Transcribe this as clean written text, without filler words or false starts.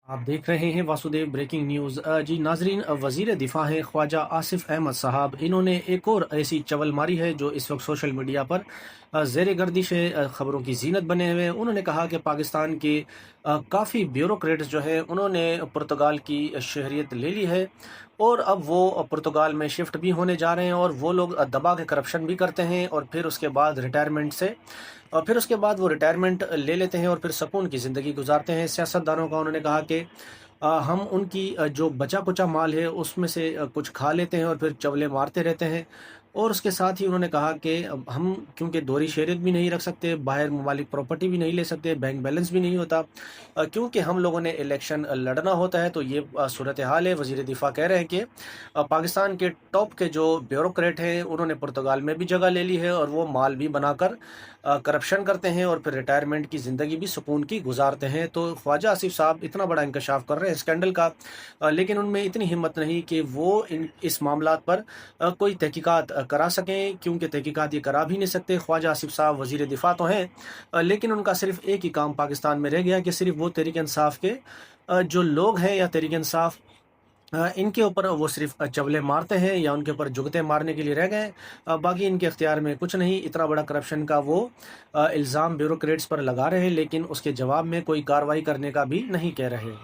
आप देख रहे हैं वासुदेव ब्रेकिंग न्यूज़। जी नाजरीन, वज़ीर दिफा हैं ख्वाजा आसिफ अहमद साहब। इन्होंने एक और ऐसी चवल मारी है जो इस वक्त सोशल मीडिया पर ज़ेर गर्दिश है, ख़बरों की जीनत बने हुए हैं। उन्होंने कहा कि पाकिस्तान के काफ़ी ब्यूरोक्रेट्स जो है उन्होंने पुर्तगाल की शहरियत ले ली है और अब वो पुर्तगाल में शिफ्ट भी होने जा रहे हैं, और वो लोग दबा के करप्शन भी करते हैं और फिर उसके बाद रिटायरमेंट से और फिर उसके बाद वो रिटायरमेंट ले लेते हैं और फिर सुकून की ज़िंदगी गुजारते हैं। सियासतदानों का उन्होंने कहा कि हम उनकी जो बचा कुचा माल है उसमें से कुछ खा लेते हैं और फिर चवले मारते रहते हैं। और उसके साथ ही उन्होंने कहा कि हम क्योंकि दोहरी शहरियत भी नहीं रख सकते, बाहर ममालिक प्रॉपर्टी भी नहीं ले सकते, बैंक बैलेंस भी नहीं होता, क्योंकि हम लोगों ने इलेक्शन लड़ना होता है। तो ये सूरत हाल है। वज़ीर दिफा कह रहे हैं कि पाकिस्तान के टॉप के जो ब्यूरोक्रेट हैं उन्होंने पुर्तगाल में भी जगह ले ली है और वो माल भी बनाकर करप्शन करते हैं और फिर रिटायरमेंट की ज़िंदगी भी सुकून की गुजारते हैं। तो ख्वाजा आसिफ साहब इतना बड़ा इंकशाफ कर रहे हैं स्कैंडल का, लेकिन उनमें इतनी हिम्मत नहीं कि वो इस मामलात पर कोई तहकीकात करा सकें, क्योंकि तहकीकात ये करा भी नहीं सकते। ख्वाजा आसिफ साहब वज़ीर दिफा तो हैं, लेकिन उनका सिर्फ एक ही काम पाकिस्तान में रह गया कि सिर्फ वो तहरीक इंसाफ के जो लोग हैं या तहरीक इंसाफ इनके ऊपर वो सिर्फ चवले मारते हैं या उनके ऊपर जुगते मारने के लिए रह गए। बाकी इनके इख्तियार में कुछ नहीं। इतना बड़ा करप्शन का वो इल्ज़ाम ब्यूरोक्रेट्स पर लगा रहे हैं, लेकिन उसके जवाब में कोई कार्रवाई करने का भी नहीं कह रहे।